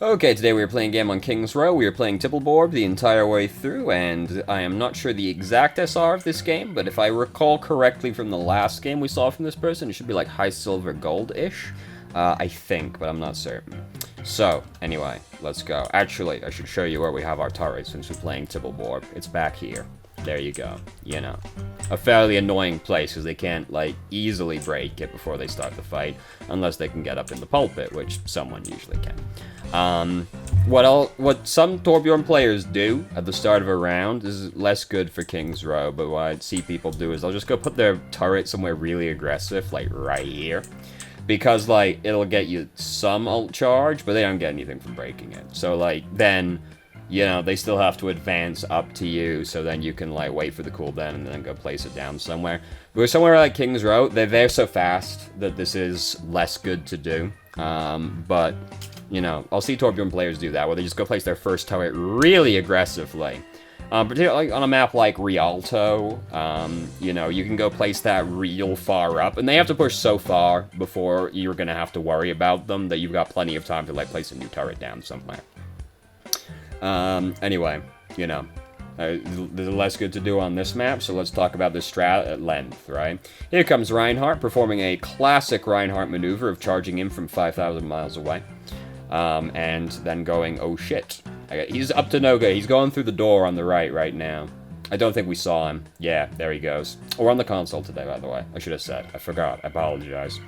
Okay, today we are playing a game on King's Row. We are playing Tippleborg the entire way through, and I am not sure the exact SR of this game, but if I recall correctly from the last game we saw from this person, it should be like high silver gold-ish. I think, but I'm not certain. So, anyway, let's go. Actually, I should show you where we have our turret since we're playing Tippleborg. It's back here. There you go. You know. A fairly annoying place because they can't, like, easily break it before they start the fight, unless they can get up in the pulpit, which someone usually can. What some Torbjorn players do at the start of a round is less good for King's Row, but what I see people do is they'll just go put their turret somewhere really aggressive, like right here. Because, like, it'll get you some ult charge, but they don't get anything from breaking it. So, like, then, you know, they still have to advance up to you, so then you can, like, wait for the cooldown and then go place it down somewhere. But with somewhere like King's Row, they're there so fast that this is less good to do. But, you know, I'll see Torbjorn players do that, where they just go place their first turret really aggressively. Particularly on a map like Rialto, you know, you can go place that real far up, and they have to push so far before you're gonna have to worry about them that you've got plenty of time to, like, place a new turret down somewhere. Anyway, you know, there's less good to do on this map, so let's talk about this strat at length, right? Here comes Reinhardt, performing a classic Reinhardt maneuver of charging in from 5,000 miles away, and then going, oh shit. He's up to no good. He's going through the door on the right now. I don't think we saw him. Yeah, there he goes. We're on the console today, by the way. I should have said. I forgot. I apologize.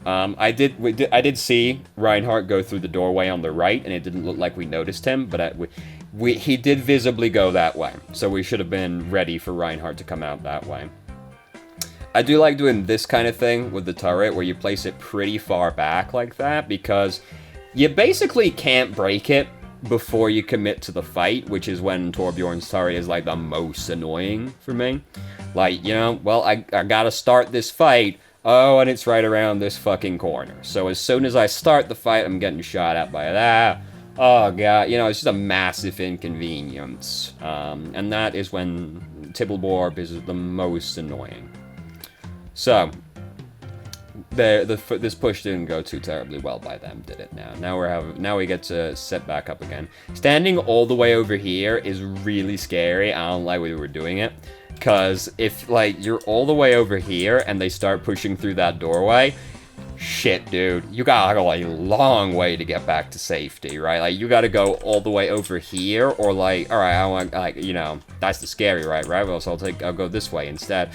I did see Reinhardt go through the doorway on the right, and it didn't look like we noticed him, but he did visibly go that way. So we should have been ready for Reinhardt to come out that way. I do like doing this kind of thing with the turret, where you place it pretty far back like that, because you basically can't break it before you commit to the fight, which is when Torbjorn's turret is, like, the most annoying for me. Like, you know, well, I gotta start this fight, oh, and it's right around this fucking corner. So as soon as I start the fight, I'm getting shot at by that. Oh, God, you know, it's just a massive inconvenience. And that is when Tippleborg is the most annoying. So, this push didn't go too terribly well by them, did it? Now we get to set back up again. Standing all the way over here is really scary. I don't like we were doing it, because if, like, you're all the way over here and they start pushing through that doorway, shit, dude, you gotta go a long way to get back to safety, right? Like, you gotta go all the way over here, or, like, all right, I want, like, you know, that's the scary, right? Well, so I'll go this way instead.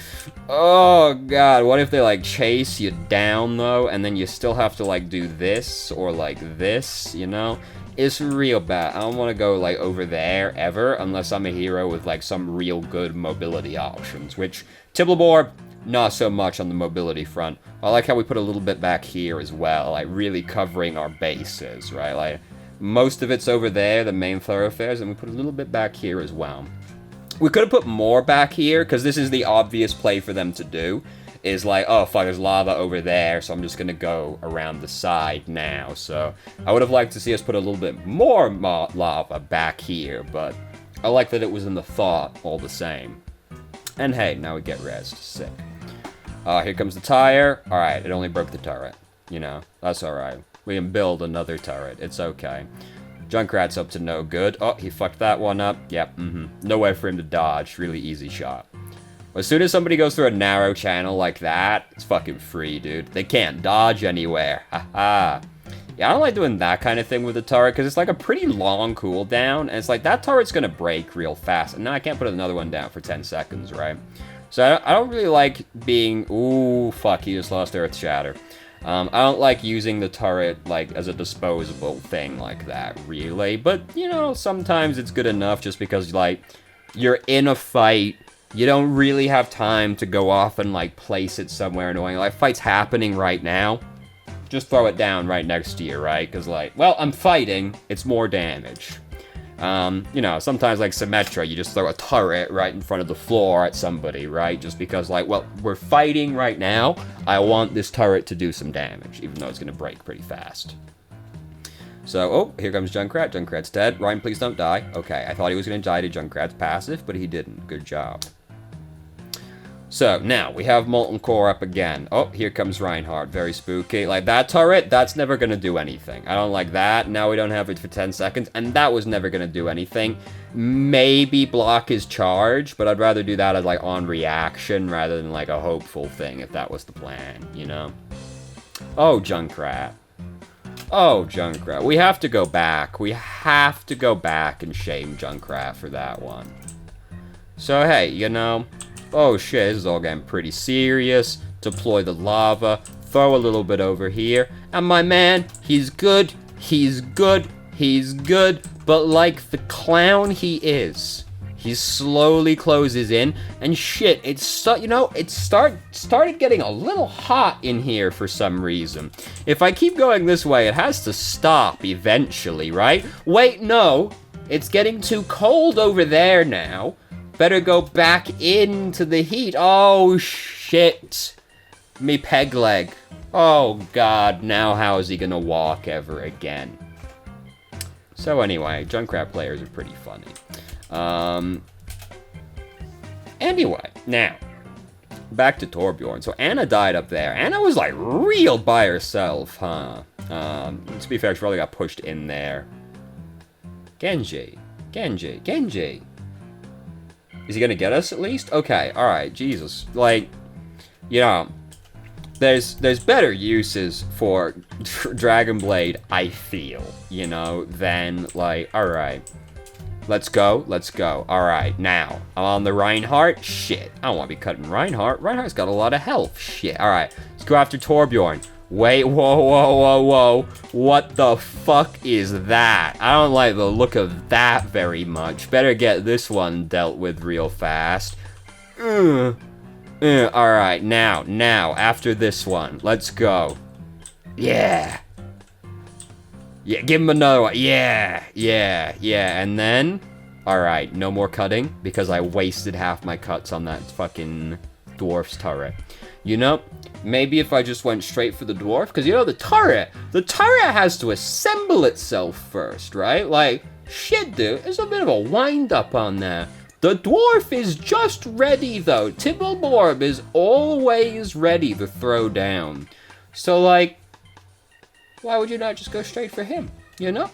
Oh God, what if they, like, chase you down though, and then you still have to, like, do this or like this, you know? It's real bad. I don't want to go, like, over there ever, unless I'm a hero with, like, some real good mobility options, which Tippleborg, not so much on the mobility front. I like how we put a little bit back here as well, like, really covering our bases, right? Like, most of it's over there, the main thoroughfares, and we put a little bit back here as well. We could have put more back here, because this is the obvious play for them to do, is like, oh, fuck, there's lava over there, so I'm just gonna go around the side now. So I would have liked to see us put a little bit more lava back here, but I like that it was in the thought all the same. And hey, now we get rezzed. Sick. Here comes the tire. Alright, it only broke the turret. You know, that's alright. We can build another turret. It's okay. Junkrat's up to no good. Oh, he fucked that one up. Yep, no way for him to dodge. Really easy shot. As soon as somebody goes through a narrow channel like that, it's fucking free, dude. They can't dodge anywhere. Haha. Yeah, I don't like doing that kind of thing with the turret, because it's like a pretty long cooldown, and it's like, that turret's gonna break real fast, and now I can't put another one down for 10 seconds, right? So I don't really like being... Ooh, fuck, he just lost Earth Shatter. I don't like using the turret, like, as a disposable thing like that, really. But, you know, sometimes it's good enough just because, like, you're in a fight, you don't really have time to go off and, like, place it somewhere annoying. Like, fight's happening right now. Just throw it down right next to you, right? Because, like, well, I'm fighting, it's more damage. You know, sometimes, like, Symmetra, you just throw a turret right in front of the floor at somebody, right? Just because, like, well, we're fighting right now, I want this turret to do some damage, even though it's gonna break pretty fast. So, oh, here comes Junkrat. Junkrat's dead. Ryan, please don't die. Okay, I thought he was gonna die to Junkrat's passive, but he didn't. Good job. So, now, we have Molten Core up again. Oh, here comes Reinhardt. Very spooky. Like, that turret, that's never gonna do anything. I don't like that. Now we don't have it for 10 seconds. And that was never gonna do anything. Maybe block his charge, but I'd rather do that as, like, on reaction rather than, like, a hopeful thing, if that was the plan, you know? Oh, Junkrat. Oh, Junkrat. We have to go back. We have to go back and shame Junkrat for that one. So, hey, you know... Oh shit, this is all getting pretty serious. Deploy the lava. Throw a little bit over here. And my man, he's good. He's good. He's good. But like the clown he is, he slowly closes in. And shit, you know, it started getting a little hot in here for some reason. If I keep going this way, it has to stop eventually, right? Wait, no. It's getting too cold over there now. Better go back into the heat. Oh, shit. Me peg leg. Oh, God. Now how is he gonna walk ever again? So anyway, Junkrat players are pretty funny. Anyway, now, back to Torbjorn. So Anna died up there. Anna was, like, real by herself, huh? To be fair, she probably got pushed in there. Genji. Genji. Genji. Is he gonna get us at least? Okay, alright, Jesus. Like, you know, there's better uses for Dragon Blade, I feel, you know, than, like, alright. Let's go, let's go. Alright, now, I'm on the Reinhardt. Shit, I don't want to be cutting Reinhardt. Reinhardt's got a lot of health. Shit, alright. Let's go after Torbjorn. Wait, whoa, whoa, whoa, whoa. What the fuck is that? I don't like the look of that very much. Better get this one dealt with real fast. Alright, now, after this one. Let's go. Yeah. Yeah, give him another one. Yeah, and then... Alright, no more cutting, because I wasted half my cuts on that fucking dwarf's turret. You know... Maybe if I just went straight for the dwarf, because, you know, the turret has to assemble itself first, right? Like, shit, dude, there's a bit of a wind-up on that. The dwarf is just ready, though. Tibbleborb is always ready to throw down. So, like, why would you not just go straight for him, you know?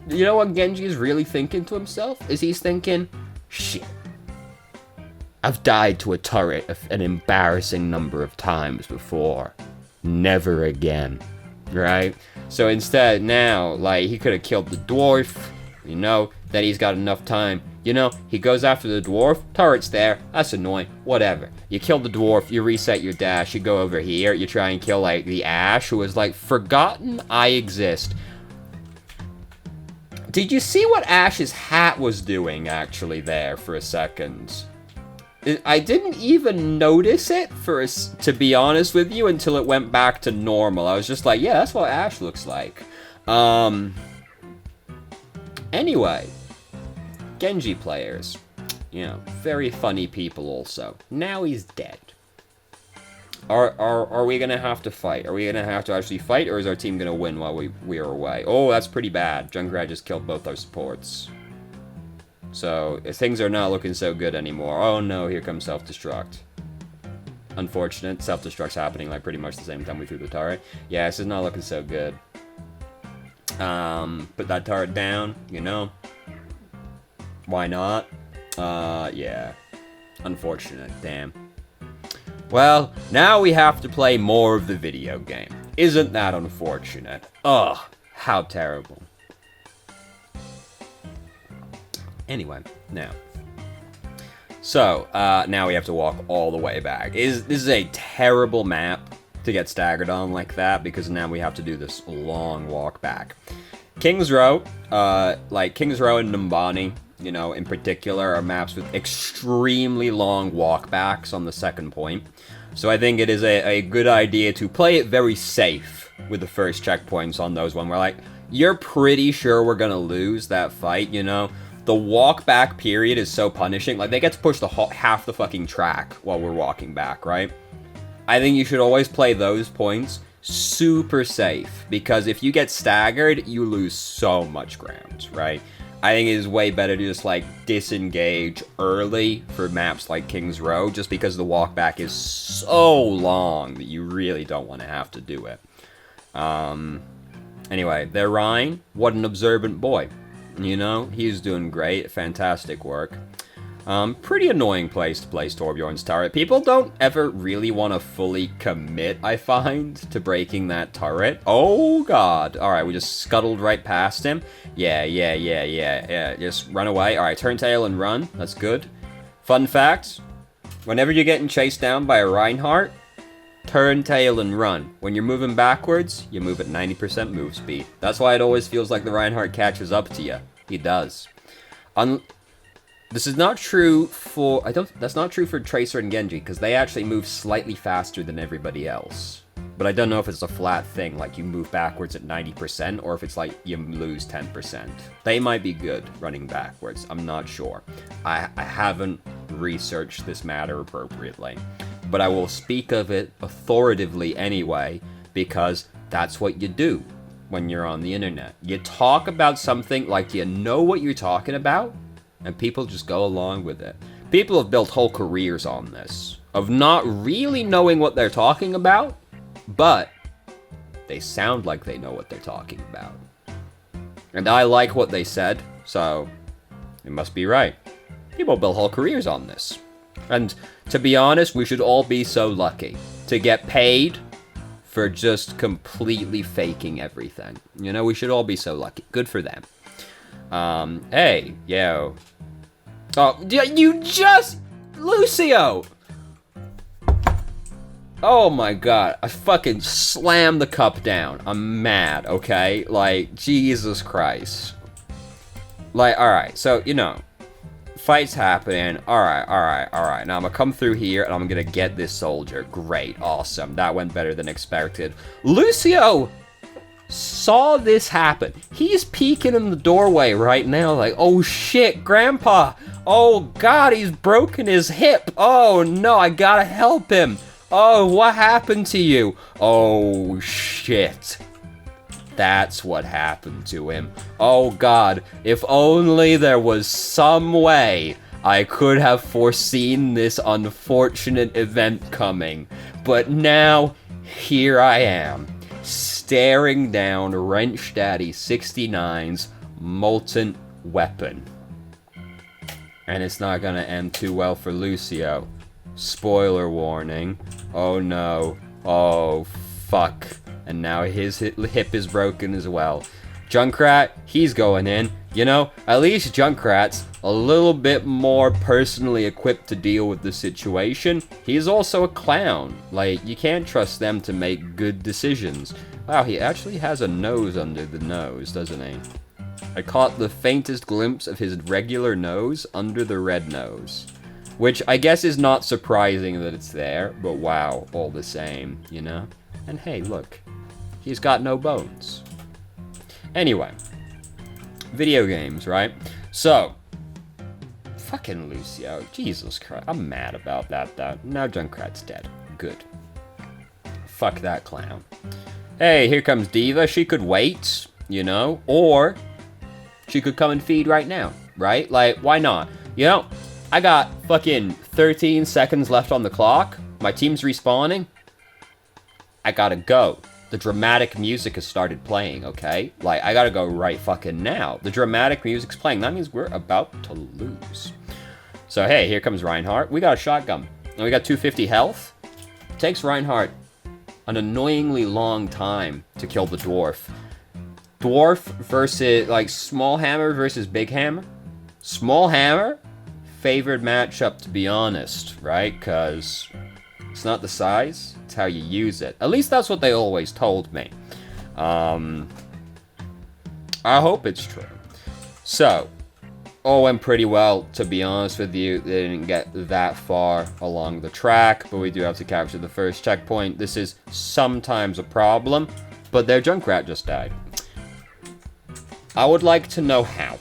You know what Genji is really thinking to himself? Is he's thinking, shit. I've died to a turret an embarrassing number of times before. Never again. Right? So instead, now, like, he could have killed the dwarf, you know, then he's got enough time. You know, he goes after the dwarf, turret's there, that's annoying, whatever. You kill the dwarf, you reset your dash, you go over here, you try and kill, like, the Ashe, who is, like, forgotten I exist. Did you see what Ashe's hat was doing, actually, there, for a second? I didn't even notice it, to be honest with you, until it went back to normal. I was just like, yeah, that's what Ashe looks like. Anyway, Genji players, you know, very funny people also. Now he's dead. Are we gonna have to fight? Are we gonna have to actually fight, or is our team gonna win while we are away? Oh, that's pretty bad. Junkrat just killed both our supports. So, things are not looking so good anymore. Oh no, here comes self-destruct. Unfortunate. Self-destruct's happening like pretty much the same time we threw the turret. Yeah, this is not looking so good. Put that turret down, you know. Why not? Yeah. Unfortunate, damn. Well, now we have to play more of the video game. Isn't that unfortunate? Ugh, how terrible. Anyway, now. So, now we have to walk all the way back. This is a terrible map to get staggered on like that, because now we have to do this long walk back. King's Row, like King's Row and Numbani, you know, in particular, are maps with extremely long walkbacks on the second point. So I think it is a good idea to play it very safe with the first checkpoints on those when we're like, you're pretty sure we're gonna lose that fight, you know? The walk back period is so punishing. Like, they get to push half the fucking track while we're walking back, right? I think you should always play those points super safe, because if you get staggered, you lose so much ground, right? I think it is way better to just, like, disengage early for maps like King's Row, just because the walk back is so long that you really don't want to have to do it. Anyway, their Ryan, what an observant boy. You know, he's doing great, fantastic work. Pretty annoying place to place Torbjorn's turret. People don't ever really want to fully commit, I find, to breaking that turret. Oh, God. All right, we just scuttled right past him. Yeah. Just run away. All right, turn tail and run. That's good. Fun fact, whenever you're getting chased down by a Reinhardt, turn tail and run. When you're moving backwards, you move at 90% move speed. That's why it always feels like the Reinhardt catches up to you. He does. This is not true for... That's not true for Tracer and Genji, because they actually move slightly faster than everybody else. But I don't know if it's a flat thing, like you move backwards at 90%, or if it's like you lose 10%. They might be good running backwards, I'm not sure. I haven't researched this matter appropriately. But I will speak of it authoritatively anyway, because that's what you do when you're on the internet. You talk about something like you know what you're talking about, and people just go along with it. People have built whole careers on this, of not really knowing what they're talking about, but they sound like they know what they're talking about. And I like what they said, so it must be right. People build whole careers on this. And to be honest, we should all be so lucky to get paid for just completely faking everything. You know, we should all be so lucky. Good for them. Hey, yo. Oh, you just... Lucio! Oh my god, I fucking slammed the cup down. I'm mad, okay? Like, Jesus Christ. Like, alright, so, you know, fight's happening. Alright. Now I'm gonna come through here and I'm gonna get this soldier. Great, awesome. That went better than expected. Lucio saw this happen. He's peeking in the doorway right now like, oh shit, Grandpa. Oh god, he's broken his hip. Oh no, I gotta help him. Oh, what happened to you? Oh shit. That's what happened to him. Oh god, if only there was some way I could have foreseen this unfortunate event coming. But now, here I am, staring down Wrench Daddy 69's molten weapon. And it's not gonna end too well for Lucio. Spoiler warning. Oh no. Oh, fuck. And now his hip is broken as well. Junkrat, he's going in. You know, at least Junkrat's a little bit more personally equipped to deal with the situation. He's also a clown. Like, you can't trust them to make good decisions. Wow, he actually has a nose under the nose, doesn't he? I caught the faintest glimpse of his regular nose under the red nose. Which I guess is not surprising that it's there, but wow, all the same, you know? And hey, look. He's got no bones. Anyway. Video games, right? So. Fucking Lucio. Jesus Christ. I'm mad about that, though. Now Junkrat's dead. Good. Fuck that clown. Hey, here comes Diva. She could wait, you know? Or she could come and feed right now, right? Like, why not? You know, I got fucking 13 seconds left on the clock. My team's respawning. I gotta go. The dramatic music has started playing, okay? Like, I gotta go right fucking now. The dramatic music's playing. That means we're about to lose. So, hey, here comes Reinhardt. We got a shotgun. And we got 250 health. It takes Reinhardt an annoyingly long time to kill the dwarf. Dwarf versus, like, small hammer versus big hammer. Small hammer? Favored matchup, to be honest, right? Because it's not the size, it's how you use it. At least that's what they always told me. I hope it's true. So, all went pretty well, to be honest with you. They didn't get that far along the track, but we do have to capture the first checkpoint. This is sometimes a problem, but their Junkrat just died. I would like to know how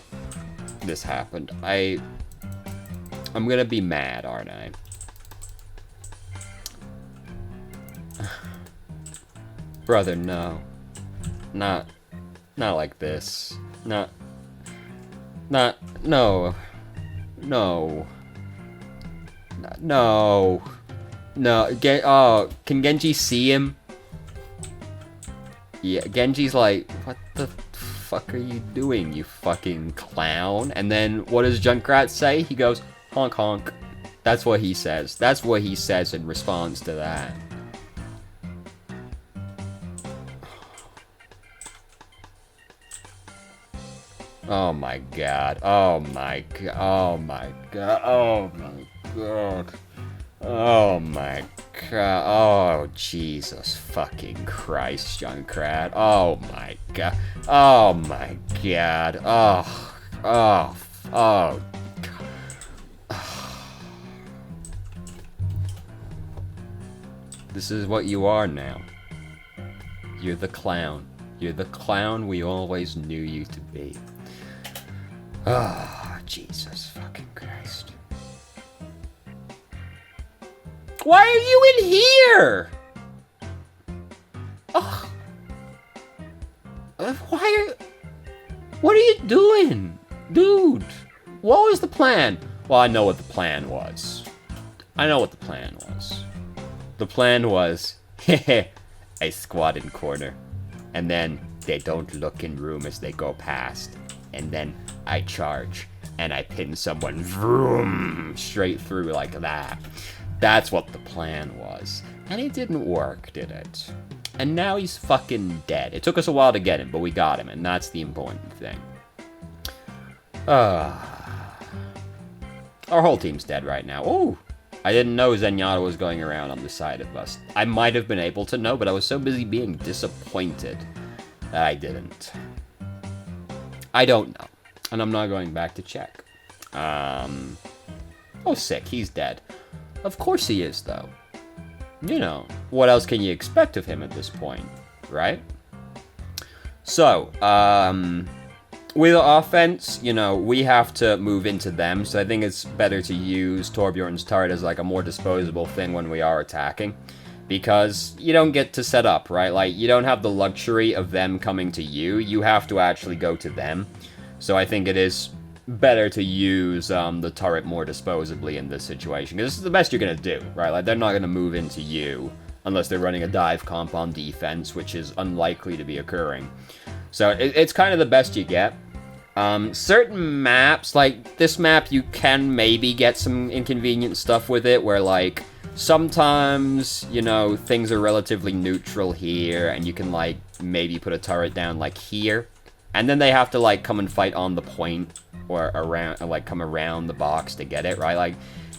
this happened. I'm gonna be mad, aren't I? Brother, no. Not like this. Not... Not, no. No. No. No. Oh, can Genji see him? Yeah, Genji's like, what the fuck are you doing, you fucking clown? And then what does Junkrat say? He goes, honk honk. That's what he says. That's what he says in response to that. Oh my god. Oh my god. Oh my god. Oh my god. Oh my god. Oh Jesus fucking Christ, Junkrat. Oh my god. Oh my god. Oh. Oh. Oh. This is what you are now. You're the clown. You're the clown we always knew you to be. Oh, Jesus fucking Christ. Why are you in here? Oh. What are you doing? Dude, what was the plan? Well, I know what the plan was. The plan was, I squat in corner. And then they don't look in room as they go past. And then I charge. And I pin someone vroom, straight through like that. That's what the plan was. And it didn't work, did it? And now he's fucking dead. It took us a while to get him, but we got him. And that's the important thing. Our whole team's dead right now. Ooh. I didn't know Zenyatta was going around on the side of us. I might have been able to know, but I was so busy being disappointed that I didn't. I don't know. And I'm not going back to check. Oh, sick. He's dead. Of course he is, though. You know, what else can you expect of him at this point, right? So, with offense, you know, we have to move into them, so I think it's better to use Torbjorn's turret as like a more disposable thing when we are attacking. Because you don't get to set up, right? Like, you don't have the luxury of them coming to you. You have to actually go to them. So I think it is better to use the turret more disposably in this situation. Because this is the best you're going to do, right? Like, they're not going to move into you unless they're running a dive comp on defense, which is unlikely to be occurring. So it's kind of the best you get. Certain maps, like this map, you can maybe get some inconvenient stuff with it, where like, sometimes, you know, things are relatively neutral here, and you can like, maybe put a turret down like here, and then they have to like, come and fight on the point, or around, or, like, come around the box to get it, right? Like,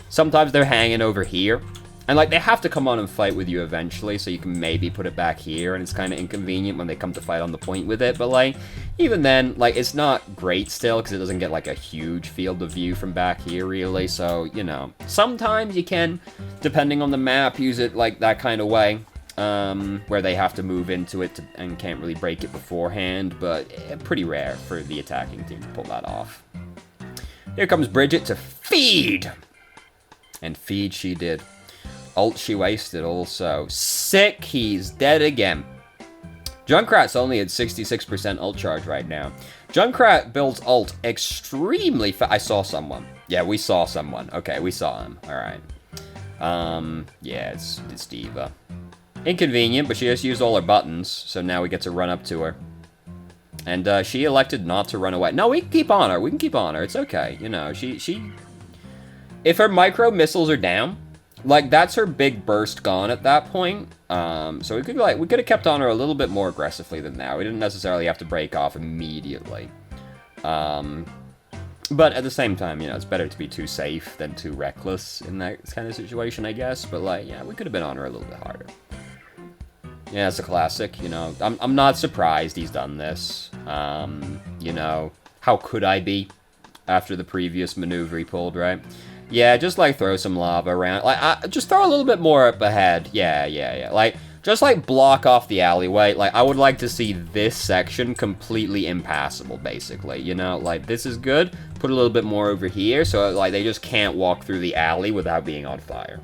sometimes they're hanging over here, and like, they have to come on and fight with you eventually, so you can maybe put it back here, and it's kind of inconvenient when they come to fight on the point with it, but like, even then, like, it's not great still, because it doesn't get like a huge field of view from back here, really, so, you know, sometimes you can, depending on the map, use it like that kind of way, where they have to move into it and can't really break it beforehand, but pretty rare for the attacking team to pull that off. Here comes Bridget to feed! And feed she did. Ult she wasted also. Sick, he's dead again. Junkrat's only at 66% ult charge right now. Junkrat builds ult extremely fast. I saw someone. Yeah, we saw someone. Okay, we saw him. Alright. Yeah, it's D.Va. Inconvenient, but she just used all her buttons, so now we get to run up to her. And she elected not to run away. No, we can keep on her. We can keep on her. It's okay. You know, she... If her micro missiles are down, like, that's her big burst gone at that point. So we could have kept on her a little bit more aggressively than that. We didn't necessarily have to break off immediately. But at the same time, you know, it's better to be too safe than too reckless in that kind of situation, I guess. But, like, yeah, we could have been on her a little bit harder. Yeah, it's a classic, you know. I'm not surprised he's done this. You know, how could I be after the previous maneuver he pulled, right? Yeah, just, like, throw some lava around. Like, just throw a little bit more up ahead. Yeah. Like, just, like, block off the alleyway. Like, I would like to see this section completely impassable, basically. You know, like, this is good. Put a little bit more over here, so, like, they just can't walk through the alley without being on fire.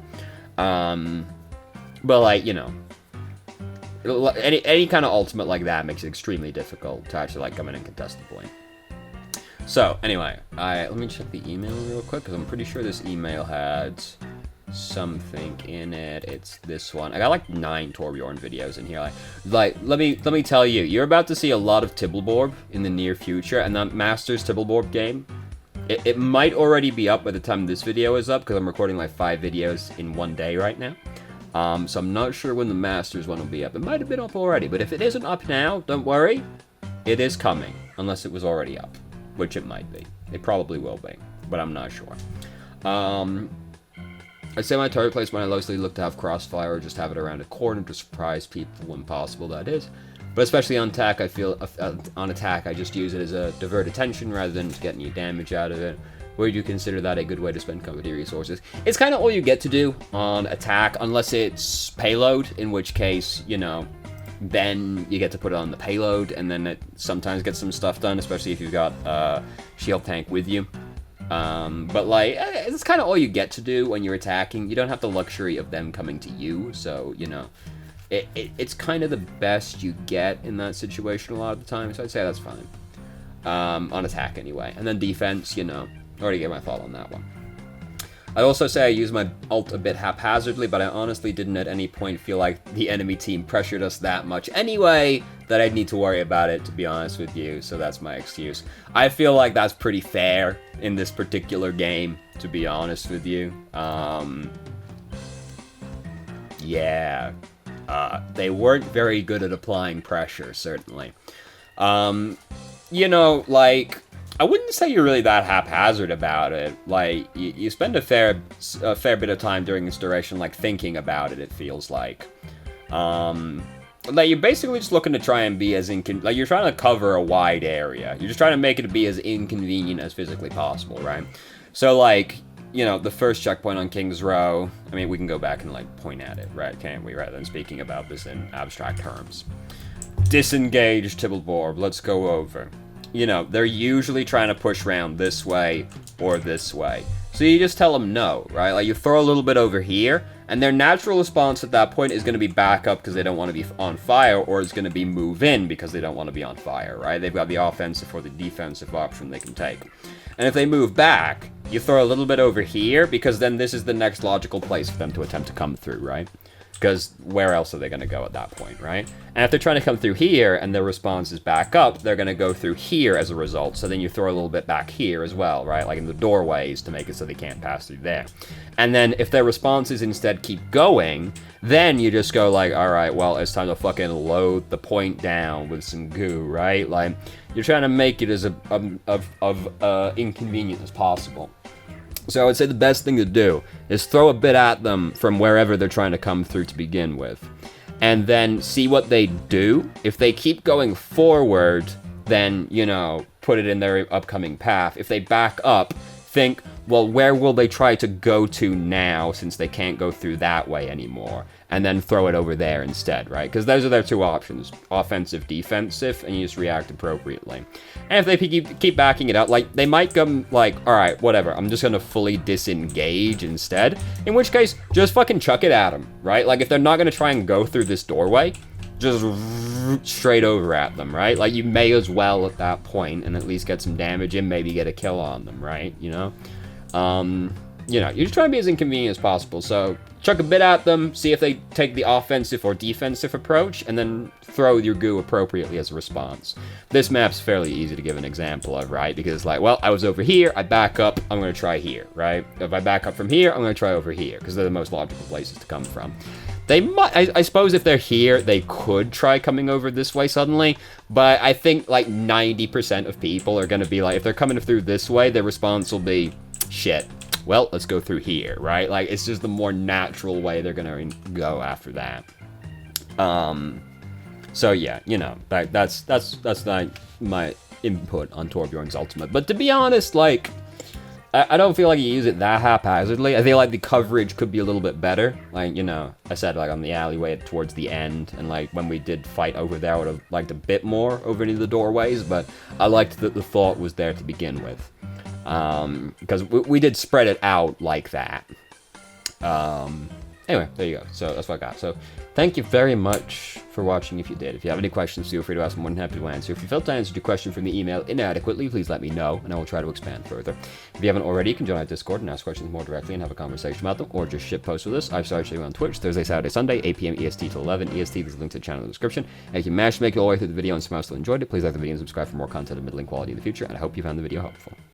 But, like, you know, any kind of ultimate like that makes it extremely difficult to actually, like, come in and contest the point. So, anyway, let me check the email real quick, because I'm pretty sure this email had something in it. It's this one. I got like 9 Torbjorn videos in here. Like let me tell you, you're about to see a lot of Tibbleborb in the near future, and that Masters Tibbleborb game, it might already be up by the time this video is up, because I'm recording like 5 videos in one day right now. So I'm not sure when the Masters one will be up. It might have been up already, but if it isn't up now, don't worry. It is coming, unless it was already up, which it might be. It probably will be, but I'm not sure. I'd say my target place when I mostly look to have crossfire or just have it around a corner to surprise people when possible, that is. But especially on attack, I feel on attack, I just use it as a divert attention rather than to get any damage out of it. Would you consider that a good way to spend company resources? It's kind of all you get to do on attack, unless it's payload, in which case, you know, then you get to put it on the payload, and then it sometimes gets some stuff done, especially if you've got shield tank with you. But like, it's kind of all you get to do when you're attacking. You don't have the luxury of them coming to you, so, you know, it's kind of the best you get in that situation a lot of the time, so I'd say that's fine. On attack anyway. And then defense, you know, already gave my thought on that one. I'd also say I use my ult a bit haphazardly, but I honestly didn't at any point feel like the enemy team pressured us that much anyway that I'd need to worry about it, to be honest with you, so that's my excuse. I feel like that's pretty fair in this particular game, to be honest with you. Yeah. They weren't very good at applying pressure, certainly. You know, like, I wouldn't say you're really that haphazard about it. Like, you spend a fair bit of time during this duration, like, thinking about it, it feels like. Like, you're basically just looking to try and be as like, you're trying to cover a wide area. You're just trying to make it be as inconvenient as physically possible, right? So, like, you know, the first checkpoint on King's Row, I mean, we can go back and, like, point at it, right, can't we, rather than speaking about this in abstract terms. Disengage Tibbleborb, let's go over. You know, they're usually trying to push around this way or this way. So you just tell them no, right? Like, you throw a little bit over here, and their natural response at that point is going to be back up because they don't want to be on fire, or it's going to be move in because they don't want to be on fire, right? They've got the offensive or the defensive option they can take. And if they move back, you throw a little bit over here, because then this is the next logical place for them to attempt to come through, right? Because where else are they going to go at that point, right? And if they're trying to come through here and their response is back up, they're going to go through here as a result. So then you throw a little bit back here as well, right? Like in the doorways to make it so they can't pass through there. And then if their responses instead keep going, then you just go like, all right, well, it's time to fucking load the point down with some goo, right? Like, you're trying to make it as inconvenient as possible. So I would say the best thing to do is throw a bit at them from wherever they're trying to come through to begin with. And then see what they do. If they keep going forward, then, you know, put it in their upcoming path. If they back up, think, well, where will they try to go to now since they can't go through that way anymore? And then throw it over there instead, right? Because those are their two options, offensive, defensive, and you just react appropriately. And if they keep backing it out, like, they might come like, all right, whatever, I'm just going to fully disengage instead, in which case, just fucking chuck it at them, right? Like, if they're not going to try and go through this doorway, just straight over at them, right? Like, you may as well at that point and at least get some damage and maybe get a kill on them, right? You know? You know, you're just trying to be as inconvenient as possible, so chuck a bit at them, see if they take the offensive or defensive approach, and then throw your goo appropriately as a response. This map's fairly easy to give an example of, right? Because, like, well, I was over here, I back up, I'm going to try here, right? If I back up from here, I'm going to try over here, because they're the most logical places to come from. They might, I suppose if they're here, they could try coming over this way suddenly, but I think, like, 90% of people are going to be like, if they're coming through this way, their response will be, shit. Well, let's go through here, right? Like, it's just the more natural way they're gonna go after that. So yeah, you know, that's like my input on Torbjorn's ultimate. But to be honest, like, I don't feel like you use it that haphazardly. I feel like the coverage could be a little bit better. Like, you know, I said, like, on the alleyway towards the end, and, like, when we did fight over there, I would have liked a bit more over any of the doorways, but I liked that the thought was there to begin with. Because we did spread it out like that. Anyway, there you go. So that's what I got. So thank you very much for watching if you did. If you have any questions, feel free to ask. I'm more than happy to answer. If you felt I answered your question from the email inadequately, please let me know, and I will try to expand further. If you haven't already, you can join our Discord and ask questions more directly and have a conversation about them, or just shitpost with us. I've started streaming on Twitch Thursday, Saturday, Sunday, 8 p.m. EST to 11 EST. There's a link to the channel in the description. And if you managed to make it all the way through the video and somehow still enjoyed it, please like the video and subscribe for more content of middling quality in the future, and I hope you found the video helpful.